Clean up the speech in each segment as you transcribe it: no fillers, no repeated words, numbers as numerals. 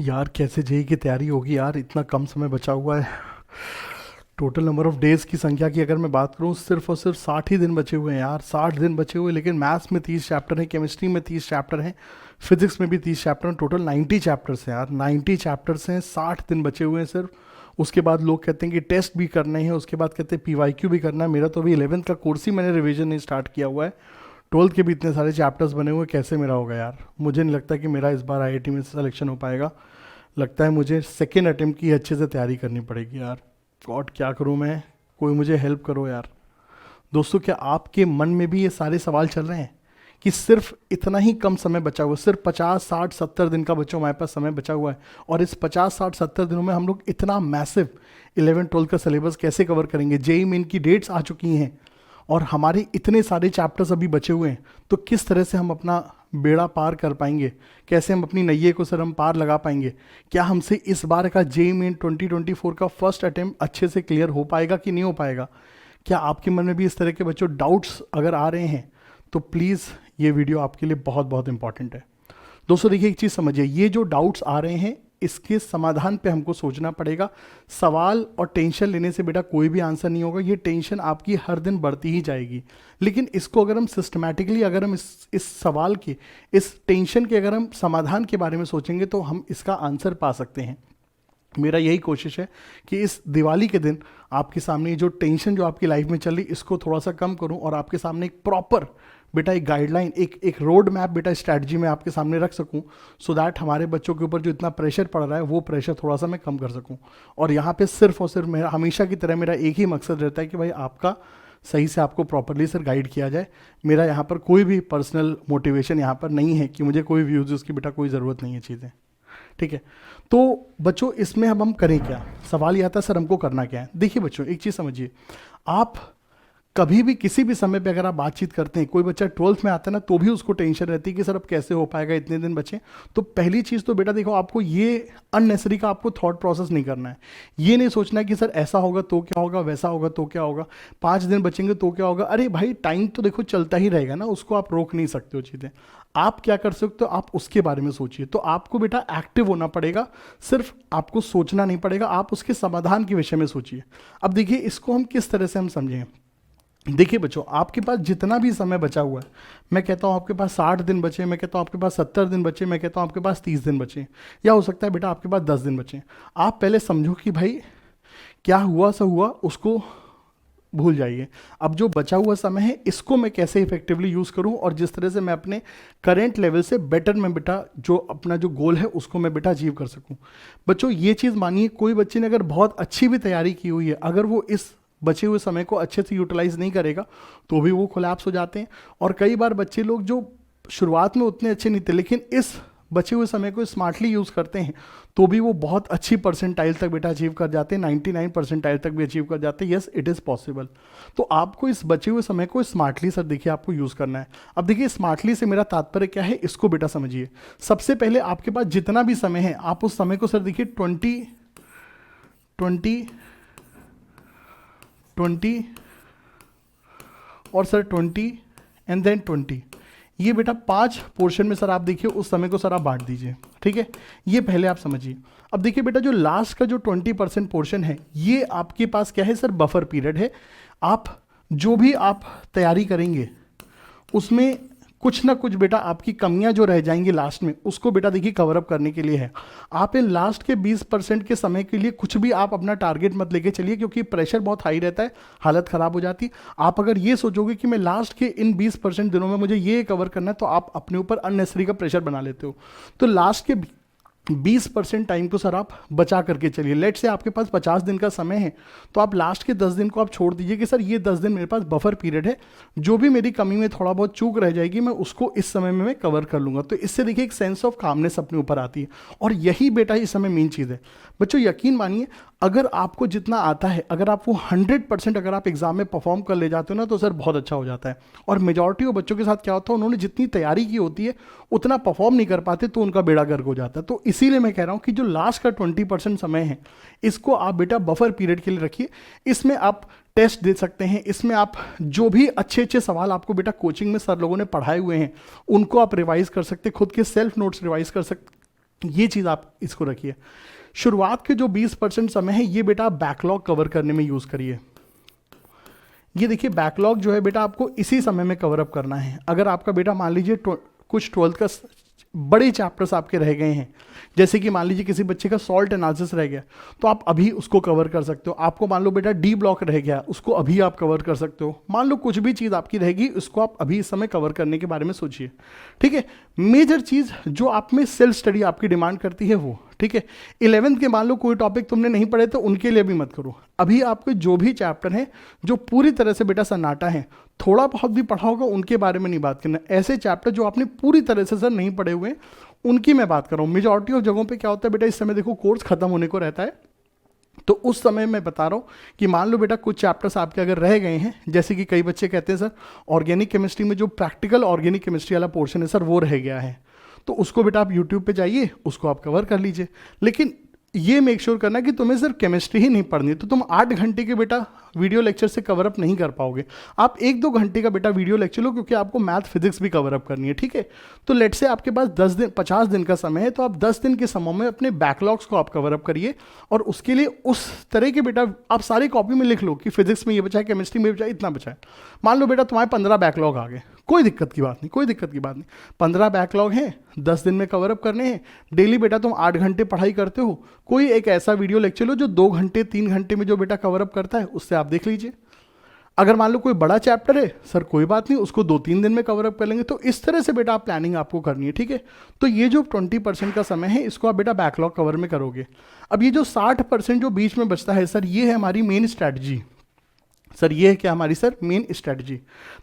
यार कैसे जेई की तैयारी होगी यार, इतना कम समय बचा हुआ है। टोटल नंबर ऑफ डेज की संख्या की अगर मैं बात करूं, सिर्फ और सिर्फ 60 ही दिन बचे हुए हैं यार, 60 दिन बचे हुए। लेकिन मैथ्स में 30 चैप्टर हैं, केमिस्ट्री में 30 चैप्टर हैं, फिजिक्स में भी 30 चैप्टर हैं। टोटल 90 चैप्टर्स हैं यार, 90 चैप्टर्स हैं, 60 दिन बचे हुए हैं सिर्फ। उसके बाद लोग कहते हैं कि टेस्ट भी करने हैं, उसके बाद कहते हैं पीवाईक्यू भी करना है। मेरा तो अभी 11th का कोर्स ही मैंने रिवीजन नहीं स्टार्ट किया हुआ है। 12th के भी इतने सारे चैप्टर्स बने हुए हैं, कैसे मेरा होगा यार। मुझे नहीं लगता कि मेरा इस बार आईआईटी में सिलेक्शन हो पाएगा। लगता है मुझे सेकेंड अटेम्प्ट की अच्छे से तैयारी करनी पड़ेगी यार। गॉड क्या करूँ मैं, कोई मुझे हेल्प करो यार। दोस्तों, क्या आपके मन में भी ये सारे सवाल चल रहे हैं कि सिर्फ इतना ही कम समय बचा हुआ है, सिर्फ 50 60 70 दिन का बच्चों हमारे पास समय बचा हुआ है, और इस 50 60 70 दिनों में हम लोग इतना मैसिव 11 12 का सिलेबस कैसे कवर करेंगे। जेई मेन की डेट्स आ चुकी हैं और हमारे इतने सारे चैप्टर्स अभी बचे हुए हैं, तो किस तरह से हम अपना बेड़ा पार कर पाएंगे, कैसे हम अपनी नैये को सर हम पार लगा पाएंगे। क्या हमसे इस बार का जेई मेन 2024 का फर्स्ट अटेम्प्ट अच्छे से क्लियर हो पाएगा कि नहीं हो पाएगा। क्या आपके मन में भी इस तरह के बच्चों डाउट्स अगर आ रहे हैं, तो प्लीज़ ये वीडियो आपके लिए बहुत बहुत इंपॉर्टेंट है। दोस्तों देखिए, एक चीज़ समझिए, ये जो डाउट्स आ रहे हैं इसके समाधान पे हमको सोचना पड़ेगा। सवाल और टेंशन लेने से बेटा कोई भी आंसर नहीं होगा, ये टेंशन आपकी हर दिन बढ़ती ही जाएगी। लेकिन इसको अगर हम सिस्टमैटिकली, अगर हम इस सवाल के, इस टेंशन के अगर हम समाधान के बारे में सोचेंगे, तो हम इसका आंसर पा सकते हैं। मेरा यही कोशिश है कि इस दिवाली के दिन आपके सामने जो टेंशन जो आपकी लाइफ में चल रही, इसको थोड़ा सा कम करूं और आपके सामने एक प्रॉपर बेटा एक गाइडलाइन, एक रोड मैप बेटा स्ट्रैटेजी में आपके सामने रख सकूं, सो दैट हमारे बच्चों के ऊपर जो इतना प्रेशर पड़ रहा है वो प्रेशर थोड़ा सा मैं कम कर सकूं। और यहाँ पे सिर्फ और सिर्फ मेरा हमेशा की तरह मेरा एक ही मकसद रहता है कि भाई आपका सही से आपको प्रॉपरली सर गाइड किया जाए। मेरा यहाँ पर कोई भी पर्सनल मोटिवेशन यहाँ पर नहीं है कि मुझे कोई व्यूज़ उसकी बेटा कोई ज़रूरत नहीं है चीज़ें। ठीक है, तो बच्चों इसमें अब हम करें क्या। सवाल ये आता है सर हमको करना क्या है। देखिए बच्चों, एक चीज़ समझिए, आप कभी भी किसी भी समय पे अगर आप बातचीत करते हैं, कोई बच्चा 12th में आता है ना, तो भी उसको टेंशन रहती है कि सर अब कैसे हो पाएगा, इतने दिन बचे। तो पहली चीज़ तो बेटा देखो, आपको ये अननेसरी का आपको थॉट प्रोसेस नहीं करना है। ये नहीं सोचना है कि सर ऐसा होगा तो क्या होगा, वैसा होगा तो क्या होगा, 5 दिन बचेंगे तो क्या होगा। अरे भाई टाइम तो देखो चलता ही रहेगा ना, उसको आप रोक नहीं सकते हो चीज़ें। आप क्या कर सकते हो, आप उसके बारे में सोचिए। तो आपको बेटा एक्टिव होना पड़ेगा, सिर्फ आपको सोचना नहीं पड़ेगा, आप उसके समाधान के विषय में सोचिए। अब देखिए इसको हम किस तरह से हम समझें। देखिए बच्चों, आपके पास जितना भी समय बचा हुआ है, मैं कहता हूँ आपके पास 60 दिन बचे, मैं कहता हूँ आपके पास 70 दिन बचे, मैं कहता हूँ आपके पास 30 दिन बचे, या हो सकता है बेटा आपके पास 10 दिन बचे। आप पहले समझो कि भाई क्या हुआ सो हुआ, उसको भूल जाइए। अब जो बचा हुआ समय है इसको मैं कैसे इफेक्टिवली यूज़ करूं, और जिस तरह से मैं अपने करेंट लेवल से बेटर में बेटा जो अपना जो गोल है उसको मैं बेटा अचीव कर सकूं। बच्चों ये चीज़ मानिए, कोई बच्चे ने अगर बहुत अच्छी भी तैयारी की हुई है, अगर वो इस बचे हुए समय को अच्छे से यूटिलाइज नहीं करेगा तो भी वो कोलैप्स हो जाते हैं। और कई बार बच्चे लोग जो शुरुआत में उतने अच्छे नहीं थे, लेकिन इस बचे हुए समय को स्मार्टली यूज़ करते हैं, तो भी वो बहुत अच्छी परसेंटाइल तक बेटा अचीव कर जाते हैं, 99 परसेंटाइल तक भी अचीव कर जाते हैं। Yes, it is possible. तो आपको इस बचे हुए समय को स्मार्टली सर देखिए आपको यूज़ करना है। अब देखिए स्मार्टली से मेरा तात्पर्य क्या है, इसको बेटा समझिए। सबसे पहले आपके पास जितना भी समय है, आप उस समय को सर देखिए 20 20 20 और सर 20 एंड देन 20, ये बेटा 5 पोर्शन में सर आप देखिए उस समय को सर आप बांट दीजिए। ठीक है, ये पहले आप समझिए। अब देखिए बेटा जो लास्ट का जो 20% पोर्शन है, ये आपके पास क्या है सर, बफर पीरियड है। आप जो भी आप तैयारी करेंगे उसमें कुछ ना कुछ बेटा आपकी कमियां जो रह जाएंगी लास्ट में, उसको बेटा देखिए कवर अप करने के लिए है। आप इन लास्ट के 20% के समय के लिए कुछ भी आप अपना टारगेट मत लेके चलिए, क्योंकि प्रेशर बहुत हाई रहता है, हालत खराब हो जाती है। आप अगर ये सोचोगे कि मैं लास्ट के इन 20% दिनों में मुझे ये कवर करना है, तो आप अपने ऊपर अननेसरी का प्रेशर बना लेते हो। तो लास्ट के 20% टाइम को सर आप बचा करके चलिए। लेट से आपके पास 50 दिन का समय है, तो आप लास्ट के 10 दिन को आप छोड़ दीजिए कि सर ये 10 दिन मेरे पास बफर पीरियड है, जो भी मेरी कमी में थोड़ा बहुत चूक रह जाएगी मैं उसको इस समय में मैं कवर कर लूँगा। तो इससे देखिए एक सेंस ऑफ कामनेस अपने ऊपर आती है, और यही बेटा इस समय मेन चीज़ है। बच्चों यकीन मानिए, अगर आपको जितना आता है, अगर आप वो 100% अगर आप एग्जाम में परफॉर्म कर ले जाते हो ना, तो सर बहुत अच्छा हो जाता है। और मेजॉरिटी ऑफ बच्चों के साथ क्या होता है, उन्होंने जितनी तैयारी की होती है उतना परफॉर्म नहीं कर पाते, तो उनका बेड़ा गर्क हो जाता है। तो इसीलिए मैं कह रहा हूँ कि जो लास्ट का 20% समय है, इसको आप बेटा बफर पीरियड के लिए रखिए। इसमें आप टेस्ट दे सकते हैं, इसमें आप जो भी अच्छे अच्छे सवाल आपको बेटा कोचिंग में सर लोगों ने पढ़ाए हुए हैं उनको आप रिवाइज कर सकते हैं, खुद के सेल्फ नोट्स रिवाइज कर सकते ये चीज़ आप इसको रखिए। शुरुआत के जो 20% समय है ये बेटा आप बैकलॉग कवर करने में यूज़ करिए। ये देखिए बैकलॉग जो है बेटा आपको इसी समय में कवर अप करना है। अगर आपका बेटा मान लीजिए कुछ 12th का बड़े चैप्टर्स आपके रह गए हैं, जैसे कि मान लीजिए किसी बच्चे का सॉल्ट एनालिसिस रह गया तो आप अभी उसको कवर कर सकते हो। आपको मान लो बेटा डी ब्लॉक रह गया, उसको अभी आप कवर कर सकते हो। मान लो कुछ भी चीज़ आपकी रहेगी उसको आप अभी इस समय कवर करने के बारे में सोचिए, ठीक है। मेजर चीज़ जो आप में सेल्फ स्टडी आपकी डिमांड करती है वो, ठीक है। 11th के मान लो कोई टॉपिक तुमने नहीं पढ़े तो उनके लिए भी मत करो। अभी आपके जो भी चैप्टर हैं जो पूरी तरह से बेटा सन्नाटा है, थोड़ा बहुत भी पढ़ा होगा उनके बारे में नहीं बात करना। ऐसे चैप्टर जो आपने पूरी तरह से सर नहीं पढ़े हुए उनकी मैं बात कर रहा हूँ। मेजॉरिटी ऑफ जगहों पे क्या होता है बेटा, इस समय देखो कोर्स खत्म होने को रहता है, तो उस समय मैं बता रहा हूँ कि मान लो बेटा कुछ चैप्टर्स आपके अगर रह गए हैं, जैसे कि कई बच्चे कहते हैं सर ऑर्गेनिक केमिस्ट्री में जो प्रैक्टिकल ऑर्गेनिक केमिस्ट्री वाला पोर्शन है सर वो रह गया है, तो उसको बेटा आप यूट्यूब पे जाइए, उसको आप कवर कर लीजिए। लेकिन ये मेक श्योर करना कि तुम्हें सिर्फ केमिस्ट्री ही नहीं पढ़नी, तो तुम 8 घंटे के बेटा वीडियो लेक्चर से कवर अप नहीं कर पाओगे। आप 1-2 घंटे का बेटा वीडियो लेक्चर लो, क्योंकि आपको मैथ फिजिक्स भी कवर अप करनी है, ठीक है। तो लेट से आपके पास 50 दिन का समय है, तो आप 10 दिन के समय में अपने बैकलॉग्स को आप कवर अप करिए। और उसके लिए उस तरह के बेटा आप सारी कॉपी में लिख लो कि फिजिक्स में ये बचा है, केमिस्ट्री में बचा है, इतना बचा है। मान लो बेटा तुम्हारे 15 बैकलॉग आ गए, कोई दिक्कत की बात नहीं, कोई दिक्कत की बात नहीं। 15 बैकलॉग हैं, 10 दिन में कवर अप करने हैं। डेली बेटा तुम 8 घंटे पढ़ाई करते हो, कोई एक ऐसा वीडियो लेक्चर लो जो 2 घंटे 3 घंटे में जो बेटा कवर अप करता है, उससे आप देख लीजिए। अगर मान लो कोई बड़ा चैप्टर है सर, कोई बात नहीं, उसको 2-3 दिन में कवर अप कर लेंगे। तो इस तरह से बेटा आप प्लानिंग आपको करनी है, ठीक है। तो ये जो 20% का समय है इसको आप बेटा बैकलॉग कवर में करोगे। अब ये जो 60% जो बीच में बचता है सर, ये है हमारी मेन स्ट्रैटेजी। सर ये है क्या हमारी सर मेन स्ट्रैटेजी,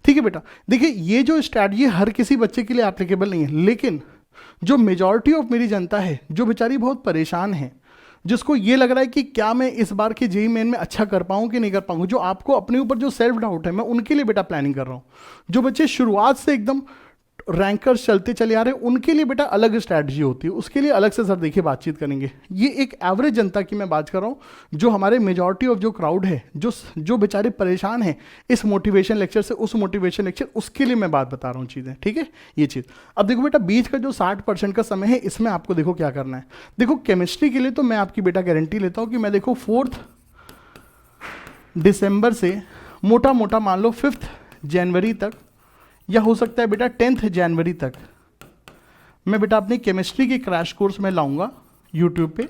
ठीक है बेटा। देखिए ये जो स्ट्रैटेजी हर किसी बच्चे के लिए एप्लीकेबल नहीं है, लेकिन जो मेजॉरिटी ऑफ मेरी जनता है जो बेचारी बहुत परेशान है, जिसको ये लग रहा है कि क्या मैं इस बार के जेईई मेन में अच्छा कर पाऊँ कि नहीं कर पाऊँ, जो आपको अपने ऊपर जो सेल्फ डाउट है, मैं उनके लिए बेटा प्लानिंग कर रहा हूँ। जो बच्चे शुरुआत से एकदम रैंकर्स चलते चले आ रहे हैं उनके लिए बेटा अलग स्ट्रैटेजी होती है, उसके लिए अलग से सर देखिए बातचीत करेंगे। ये एक एवरेज जनता की मैं बात कर रहा हूँ, जो हमारे मेजॉरिटी ऑफ जो क्राउड है, जो बेचारे परेशान हैं इस मोटिवेशन लेक्चर से उस मोटिवेशन लेक्चर, उसके लिए मैं बात बता रहा हूँ चीज़ें, ठीक है। ये चीज़ अब देखो बेटा बीच का जो 60% का समय है इसमें आपको देखो क्या करना है। देखो केमिस्ट्री के लिए तो मैं आपकी बेटा गारंटी लेता हूँ कि मैं देखो 4 दिसंबर से मोटा मोटा मान लो 5 जनवरी तक, या हो सकता है बेटा 10 जनवरी तक, मैं बेटा अपनी केमिस्ट्री की क्रैश कोर्स में लाऊंगा यूट्यूब पे।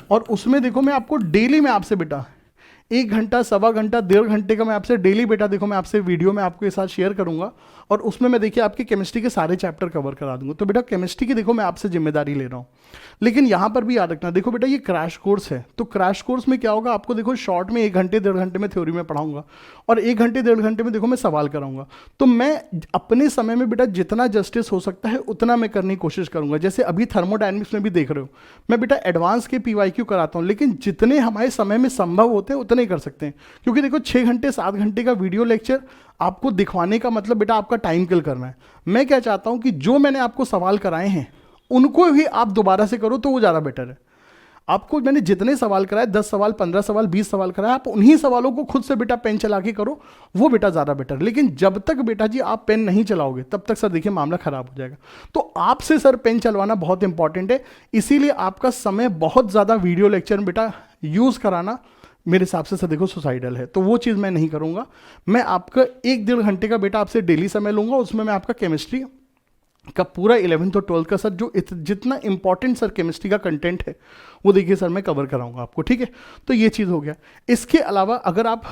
और उसमें देखो मैं आपको डेली में आपसे बेटा 1 घंटा, 1.25 घंटा, 1.5 घंटे का मैं आपसे डेली बेटा देखो मैं आपसे वीडियो में आपके साथ शेयर करूंगा। और उसमें मैं देखिए आपके केमिस्ट्री के सारे चैप्टर कवर करा दूंगा। तो बेटा केमिस्ट्री की देखो मैं आपसे जिम्मेदारी ले रहा हूँ। लेकिन यहाँ पर भी याद रखना, देखो बेटा ये क्रैश कोर्स है, तो क्रैश कोर्स में क्या होगा, आपको देखो शॉर्ट में 1 घंटे 1.5 घंटे में थ्योरी में पढ़ाऊंगा और 1 घंटे 1.5 घंटे में देखो मैं सवाल कराऊंगा। तो मैं अपने समय में बेटा जितना जस्टिस हो सकता है उतना मैं करने की कोशिश करूंगा। जैसे अभी थर्मोडायनेमिक्स में भी देख रहे हो, मैं बेटा एडवांस के PYQ कराता हूँ, लेकिन जितने हमारे समय में संभव होते हैं उतने ही कर सकते हैं। क्योंकि देखो 6 घंटे 7 घंटे का वीडियो लेक्चर आपको दिखवाने का मतलब बेटा आपका टाइम किल करना है। मैं क्या चाहता हूं कि जो मैंने आपको सवाल कराए हैं उनको भी आप दोबारा से करो तो वो ज़्यादा बेटर है। आपको मैंने जितने सवाल कराए, 10 सवाल, 15 सवाल, 20 सवाल कराए, आप उन्हीं सवालों को खुद से बेटा पेन चला के करो, वो बेटा ज़्यादा बेटर। लेकिन जब तक बेटा जी आप पेन नहीं चलाओगे तब तक सर देखिए मामला खराब हो जाएगा। तो आपसे सर पेन चलवाना बहुत इंपॉर्टेंट है, इसीलिए आपका समय बहुत ज़्यादा वीडियो लेक्चर में बेटा यूज़ कराना मेरे हिसाब से सर देखो सुसाइडल है। तो वो चीज़ मैं नहीं करूँगा। मैं आपका 1-1.5 घंटे का बेटा आपसे डेली समय लूँगा, उसमें मैं आपका केमिस्ट्री का पूरा 11th और 12th का सर जो जितना इंपॉर्टेंट सर केमिस्ट्री का कंटेंट है वो देखिए सर मैं कवर कराऊंगा आपको, ठीक है। तो ये चीज़ हो गया। इसके अलावा अगर आप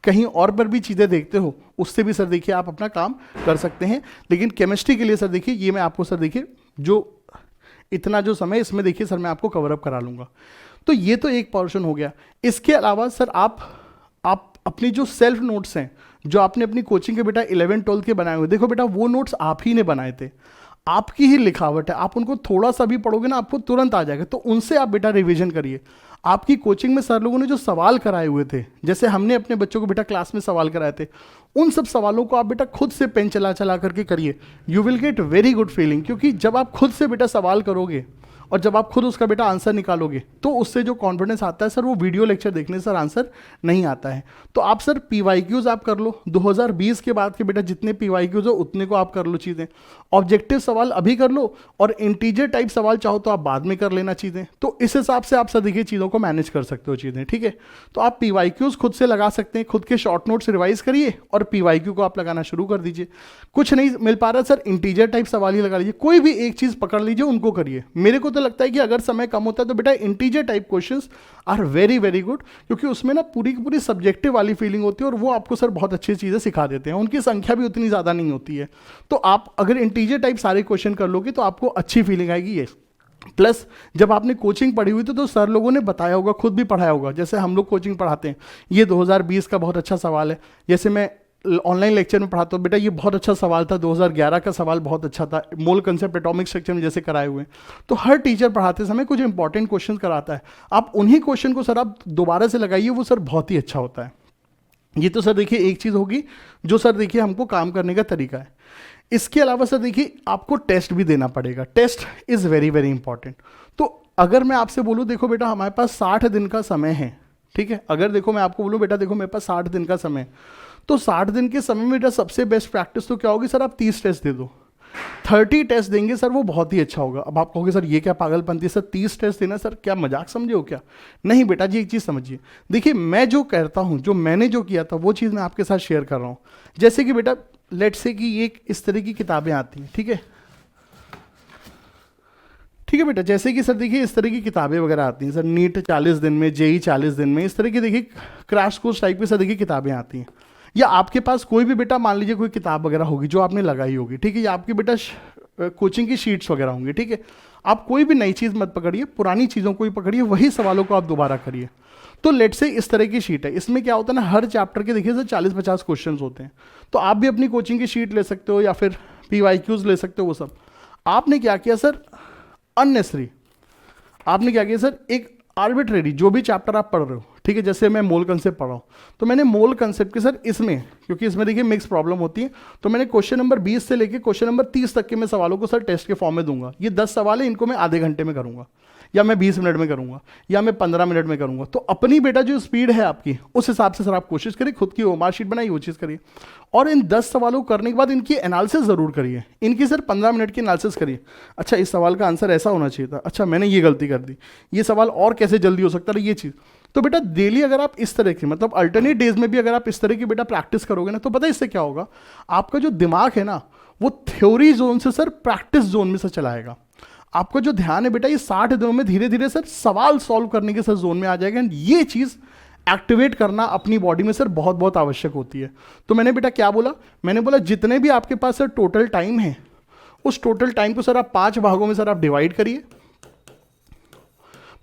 कहीं और पर भी चीज़ें देखते हो उससे भी सर देखिए आप अपना काम कर सकते हैं। लेकिन केमिस्ट्री के लिए सर देखिए ये मैं आपको सर देखिए जो इतना जो समय इसमें देखिए सर मैं आपको कवर अप करा लूँगा। तो ये तो एक पोर्शन हो गया। इसके अलावा सर आप अपनी जो सेल्फ नोट्स हैं जो आपने अपनी कोचिंग के बेटा 11 12 के बनाए हुए, देखो बेटा वो नोट्स आप ही ने बनाए थे, आपकी ही लिखावट है। आप उनको थोड़ा सा भी पढ़ोगे ना आपको तुरंत आ जाएगा, तो उनसे आप बेटा रिवीजन करिए। आपकी कोचिंग में सर लोगों ने जो सवाल कराए हुए थे, जैसे हमने अपने बच्चों को बेटा क्लास में सवाल कराए थे, उन सब सवालों को आप बेटा खुद से पेन चला चला करके करिए। You will get very good feeling, क्योंकि जब आप खुद से बेटा सवाल करोगे और जब आप खुद उसका बेटा आंसर निकालोगे तो उससे जो कॉन्फिडेंस आता है सर वो वीडियो लेक्चर देखने से सर आंसर नहीं आता है। तो आप सर PYQs आप कर लो, 2020 के बाद के बेटा जितने PYQs हो उतने को आप कर लो चीज़ें, ऑब्जेक्टिव सवाल अभी कर लो और इंटीजर टाइप सवाल चाहो तो आप बाद में कर लेना चीज़ें। तो इस हिसाब से आप सर देखिए चीज़ों को मैनेज कर सकते हो चीज़ें, ठीक है। तो आप PYQs खुद से लगा सकते हैं, खुद के शॉर्ट नोट्स रिवाइज करिए और PYQ को आप लगाना शुरू कर दीजिए। कुछ नहीं मिल पा रहा सर इंटीजर टाइप सवाल ही लगा लीजिए, कोई भी एक चीज़ पकड़ लीजिए उनको करिए। मेरे को तो लगता है कि अगर समय कम होता है तो बेटा integer type questions are very very good, क्योंकि उसमें ना पूरी की पूरी सब्जेक्टिव वाली फीलिंग होती है और वो आपको सर बहुत अच्छी चीज़ें सिखा देते हैं, उनकी संख्या भी उतनी ज़्यादा नहीं होती है। तो आप अगर इंटीजर टाइप सारे क्वेश्चन कर लोगे तो आपको अच्छी फीलिंग आएगी। ये प्लस जब आपने कोचिंग पढ़ी हुई थी तो सर लोगों ने बताया होगा, खुद भी पढ़ाया होगा, जैसे हम लोग कोचिंग पढ़ाते हैं। ये 2020 का बहुत अच्छा सवाल है, जैसे मैं ऑनलाइन लेक्चर में पढ़ाता हूँ बेटा ये बहुत अच्छा सवाल था, 2011 का सवाल बहुत अच्छा था, मोल कंसेप्ट एटॉमिक स्ट्रक्चर में जैसे कराए हुए हैं। तो हर टीचर पढ़ाते समय कुछ इंपॉर्टेंट क्वेश्चन कराता है, आप उन्हीं क्वेश्चन को सर आप दोबारा से लगाइए, वो सर बहुत ही अच्छा होता है। ये तो सर देखिए एक चीज़ होगी जो सर देखिए हमको काम करने का तरीका है। इसके अलावा सर देखिए आपको टेस्ट भी देना पड़ेगा, test is very very important. तो अगर मैं आपसे बोलूँ देखो बेटा हमारे पास 60 दिन का समय है, ठीक है, अगर देखो मैं आपको बोलूँ बेटा देखो मेरे पास 60 दिन का समय है, तो 60 दिन के समय में बेटा सबसे बेस्ट प्रैक्टिस तो क्या होगी सर, आप 30 टेस्ट दे दो, 30 टेस्ट देंगे सर वो बहुत ही अच्छा होगा। अब आप कहोगे सर ये क्या पागलपंती है सर, 30 टेस्ट देना सर, क्या मजाक समझे हो क्या? नहीं बेटा जी एक चीज़ समझिए, देखिए मैं जो कहता हूँ, जो मैंने जो किया था वो चीज़ मैं आपके साथ शेयर कर रहा हूँ। जैसे कि बेटा लेट्स से कि ये इस तरह की किताबें आती हैं, ठीक है, ठीक है बेटा, जैसे कि सर देखिए इस तरह की किताबें वगैरह आती हैं सर, नीट 40 दिन में, जेई 40 दिन में, इस तरह की देखिए क्रैश कोर्स टाइप की सर देखिए किताबें आती हैं। या आपके पास कोई भी बेटा मान लीजिए कोई किताब वगैरह होगी जो आपने लगाई होगी, ठीक है, या आपकी बेटा कोचिंग की शीट्स वगैरह होंगी, ठीक है। आप कोई भी नई चीज़ मत पकड़िए, पुरानी चीज़ों को ही पकड़िए, वही सवालों को आप दोबारा करिए। तो लेट से इस तरह की शीट है, इसमें क्या होता है ना, हर चैप्टर के देखिए सर 40-50 क्वेश्चन होते हैं। तो आप भी अपनी कोचिंग की शीट ले सकते हो या फिर PYQs ले सकते हो, वो सब। आपने क्या किया सर, अननेसरी आपने क्या किया सर, एक आर्बिट्रेरी जो भी चैप्टर आप पढ़ रहे हो, ठीक है, जैसे मैं मोल कंसेप्ट पढ़ रहा हूँ तो मैंने मोल कंसेप्ट के सर इसमें, क्योंकि इसमें देखिए मिक्स प्रॉब्लम होती है, तो मैंने क्वेश्चन नंबर 20 से लेके क्वेश्चन नंबर 30 तक के मैं सवालों को सर टेस्ट के फॉर्म में दूंगा। ये 10 सवाल है, इनको मैं आधे घंटे में करूंगा, या मैं 20 मिनट में करूंगा, या मैं 15 मिनट में करूंगा। तो अपनी बेटा जो स्पीड है आपकी उस हिसाब से सर आप कोशिश करिए, खुद की मार्कशीट बनाइए, वो चीज़ करिए। और इन 10 सवालों को करने के बाद इनकी एनालिसिस ज़रूर करिए, इनकी सर 15 मिनट की एनालिसिस करिए। अच्छा इस सवाल का आंसर ऐसा होना चाहिए था, अच्छा मैंने ये गलती कर दी, ये सवाल और कैसे जल्दी हो सकता है, ये चीज़। तो बेटा डेली अगर आप इस तरह की, मतलब अल्टरनेट डेज में भी अगर आप इस तरह की बेटा प्रैक्टिस करोगे ना, तो पता है इससे क्या होगा, आपका जो दिमाग है ना वो थ्योरी जोन से सर प्रैक्टिस जोन में से चलाएगा। आपका जो ध्यान है बेटा ये 60 दिनों में धीरे धीरे सर सवाल सॉल्व करने के सर जोन में आ जाएगा। ये चीज़ एक्टिवेट करना अपनी बॉडी में सर बहुत बहुत आवश्यक होती है। तो मैंने बेटा क्या बोला, मैंने बोला जितने भी आपके पास सर टोटल टाइम है, उस टोटल टाइम को सर आप 5 भागों में सर आप डिवाइड करिए।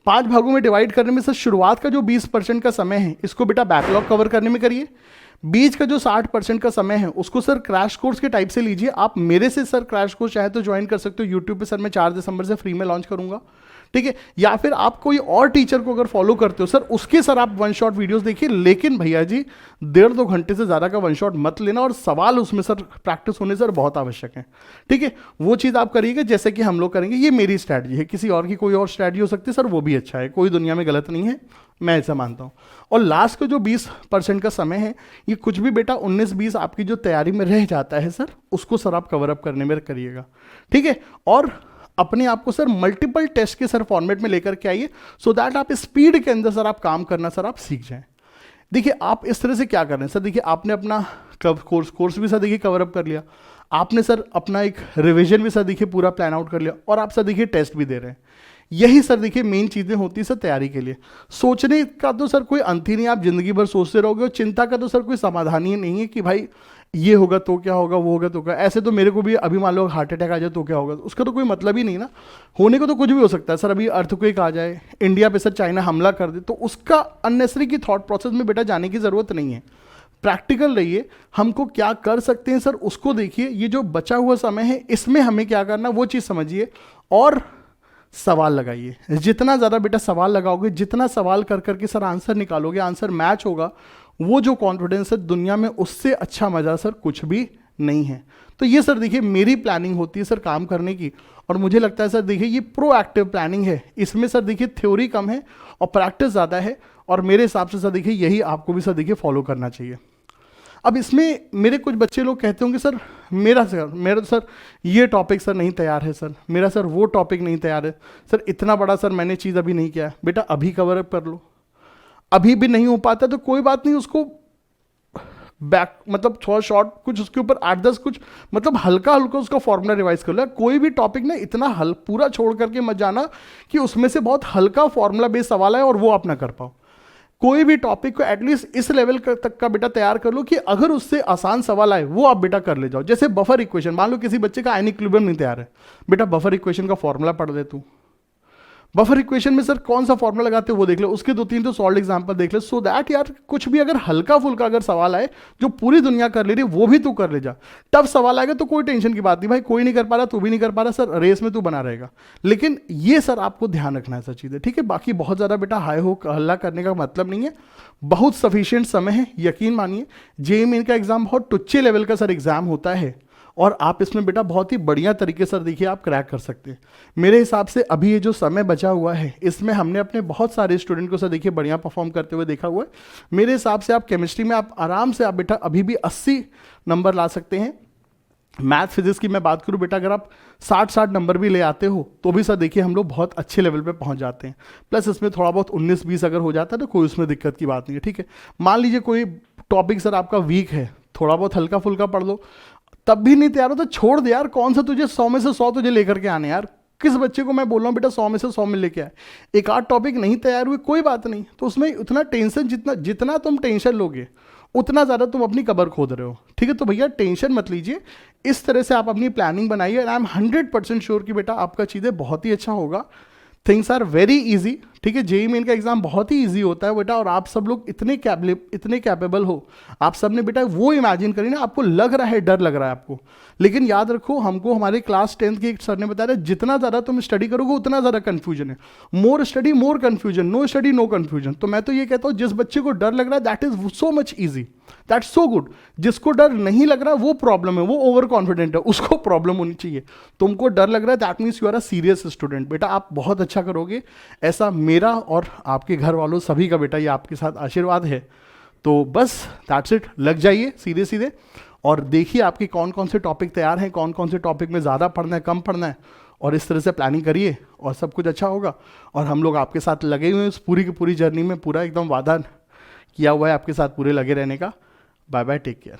5 भागों में डिवाइड करने में सर शुरुआत का जो 20% का समय है इसको बेटा बैकलॉग कवर करने में करिए। बीच का जो 60% का समय है उसको सर क्रैश कोर्स के टाइप से लीजिए। आप मेरे से सर क्रैश कोर्स चाहे तो ज्वाइन कर सकते हो, यूट्यूब पे सर मैं 4 दिसंबर से फ्री में लॉन्च करूंगा, ठीक है। या फिर आप कोई और टीचर को अगर फॉलो करते हो सर उसके सर आप 1 शॉट वीडियोस देखिए, लेकिन भैया जी 1.5-2 घंटे से ज़्यादा का 1 शॉट मत लेना, और सवाल उसमें सर प्रैक्टिस होने सर बहुत आवश्यक है, ठीक है। वो चीज़ आप करिएगा जैसे कि हम लोग करेंगे। ये मेरी स्ट्रैटेजी है, किसी और की कोई और स्ट्रैटेजी हो सकती है सर, वो भी अच्छा है, कोई दुनिया में गलत नहीं है, मैं ऐसा मानता हूँ। और लास्ट का जो 20% का समय है, ये कुछ भी बेटा 19-20 आपकी जो तैयारी में रह जाता है सर, उसको सर आप कवर अप करने में करिएगा, ठीक है। और अपने आप को सर मल्टीपल टेस्ट के सर फॉर्मेट में लेकर के आइए, सो दैट आप स्पीड के अंदर सर आप काम करना सर आप सीख जाएं। देखिए आप इस तरह से क्या कर रहे हैं सर, देखिए आपने अपना कोर्स भी सर देखिए कवर अप कर लिया, आपने सर अपना एक रिवीजन भी सर देखिए पूरा प्लान आउट कर लिया, और आप सर देखिए टेस्ट भी दे रहे हैं। यही सर देखिए मेन चीज़ें होती है सर तैयारी के लिए। सोचने का तो सर कोई अंत ही नहीं, आप जिंदगी भर सोचते रहोगे, और चिंता का तो सर कोई समाधान ही नहीं है कि भाई ये होगा तो क्या होगा, वो होगा तो क्या। ऐसे तो मेरे को भी अभी मान लो हार्ट अटैक आ जाए तो क्या होगा, उसका तो कोई मतलब ही नहीं ना, होने को तो कुछ भी हो सकता है सर। अभी अर्थक्वेक आ जाए इंडिया पे सर, चाइना हमला कर दे, तो उसका अननेसरी की थॉट प्रोसेस में बेटा जाने की ज़रूरत नहीं है। प्रैक्टिकल रहिए, हमको क्या कर सकते हैं सर उसको देखिए, ये जो बचा हुआ समय है इसमें हमें क्या करना वो चीज़ समझिए, और सवाल लगाइए। जितना ज़्यादा बेटा सवाल लगाओगे, जितना सवाल कर करके सर आंसर निकालोगे, आंसर मैच होगा, वो जो कॉन्फिडेंस है दुनिया में उससे अच्छा मज़ा सर कुछ भी नहीं है। तो ये सर देखिए मेरी प्लानिंग होती है सर काम करने की, और मुझे लगता है सर देखिए ये प्रोएक्टिव प्लानिंग है। इसमें सर देखिए थ्योरी कम है और प्रैक्टिस ज़्यादा है, और मेरे हिसाब से सर देखिए यही आपको भी सर देखिए फॉलो करना चाहिए। अब इसमें मेरे कुछ बच्चे लोग कहते होंगे सर मेरा तो सर ये टॉपिक सर नहीं तैयार है, सर मेरा सर वो टॉपिक नहीं तैयार है, सर इतना बड़ा सर मैंने चीज़ अभी नहीं किया है। बेटा अभी कवर अप कर लो, अभी भी नहीं हो पाता तो कोई बात नहीं, उसको बैक मतलब थोड़ा शॉर्ट कुछ उसके ऊपर 8-10 कुछ मतलब हल्का हल्का उसका फॉर्मूला रिवाइज कर लो। कोई भी टॉपिक ना इतना पूरा छोड़ करके मत जाना कि उसमें से बहुत हल्का फॉर्मूला बेस्ड सवाल है और वो आप ना कर पाओ। कोई भी टॉपिक को एटलीस्ट इस लेवल तक का बेटा तैयार कर लो कि अगर उससे आसान सवाल आए वो आप बेटा कर ले जाओ। जैसे बफर इक्वेशन, मान लो किसी बच्चे का आयनिक इक्विलिब्रियम नहीं तैयार है, बेटा बफर इक्वेशन का फॉर्मूला पढ़ दे तू। बफर इक्वेशन में सर कौन सा फॉर्मूला लगाते हो वो देख ले, उसके 2-3 तो सॉल्व एग्जांपल देख ले, सो दैट यार कुछ भी अगर हल्का फुल्का अगर सवाल आए जो पूरी दुनिया कर ले रही वो भी तू कर ले जा। टफ सवाल आएगा तो कोई टेंशन की बात नहीं भाई, कोई नहीं कर पा रहा तू भी नहीं कर पा रहा, सर रेस में तू बना रहेगा। लेकिन ये सर आपको ध्यान रखना है सर चीज़ें, ठीक है। बाकी बहुत ज़्यादा बेटा हाई हो हल्ला करने का मतलब नहीं है, बहुत सफिशियंट समय है, यकीन मानिए। जेईई मेन का एग्जाम बहुत टुच्चे लेवल का सर एग्जाम होता है, और आप इसमें बेटा बहुत ही बढ़िया तरीके से देखिए आप क्रैक कर सकते हैं। मेरे हिसाब से अभी ये जो समय बचा हुआ है इसमें हमने अपने बहुत सारे स्टूडेंट को सर देखिए बढ़िया परफॉर्म करते हुए देखा हुआ है। मेरे हिसाब से आप केमिस्ट्री में आप आराम से आप बेटा अभी भी 80 नंबर ला सकते हैं। मैथ फिजिक्स की मैं बात करूं बेटा, अगर आप 60 नंबर भी ले आते हो तो भी सर देखिए हम लोग बहुत अच्छे लेवल पे पहुंच जाते हैं। प्लस इसमें थोड़ा बहुत 19-20 अगर हो जाता है तो कोई उसमें दिक्कत की बात नहीं है, ठीक है। मान लीजिए कोई टॉपिक सर आपका वीक है, थोड़ा बहुत हल्का फुल्का पढ़ लो, तब भी नहीं तैयार हो तो छोड़ दे यार। कौन सा तुझे 100 में से 100 तुझे लेकर के आने यार। किस बच्चे को मैं बोल रहा हूँ बेटा 100 में से 100 में लेके आए, एक आध टॉपिक नहीं तैयार हुए कोई बात नहीं, तो उसमें उतना टेंशन जितना तुम टेंशन लोगे उतना ज़्यादा तुम अपनी कबर खोद रहे हो, ठीक है। तो भैया टेंशन मत लीजिए, इस तरह से आप अपनी प्लानिंग बनाइए, एंड आई एम 100% श्योर कि बेटा आपका चीज़ें बहुत ही अच्छा होगा। थिंग्स आर वेरी इजी, ठीक है। जेईई मेन का एग्जाम बहुत ही इजी होता है बेटा, और आप सब लोग इतने कैपेबल हो। आप सब ने बेटा वो इमेजिन करिए ना, आपको लग रहा है डर लग रहा है आपको, लेकिन याद रखो हमको हमारे क्लास 10th के एक सर ने बताया जितना ज़्यादा तुम स्टडी करोगे उतना ज़्यादा कन्फ्यूजन है। More study more confusion, no study no confusion. तो मैं तो ये कहता हूँ जिस बच्चे को डर लग रहा है that is so much easy, that's so good. जिसको डर नहीं लग रहा वो प्रॉब्लम है, वो ओवर कॉन्फिडेंट है, उसको प्रॉब्लम होनी चाहिए। तुमको डर लग रहा है that means you are a serious student. बेटा आप बहुत अच्छा करोगे, ऐसा मेरा और आपके घर वालों सभी का बेटा ये आपके साथ आशीर्वाद है। तो बस दैट्स इट, लग जाइए सीधे सीधे और देखिए आपके कौन कौन से टॉपिक तैयार हैं, कौन कौन से टॉपिक में ज़्यादा पढ़ना है कम पढ़ना है, और इस तरह से प्लानिंग करिए और सब कुछ अच्छा होगा। और हम लोग आपके साथ लगे हुए हैं इस पूरी की पूरी जर्नी में, पूरा एकदम वादा किया हुआ है आपके साथ पूरे लगे रहने का। Bye bye, take care.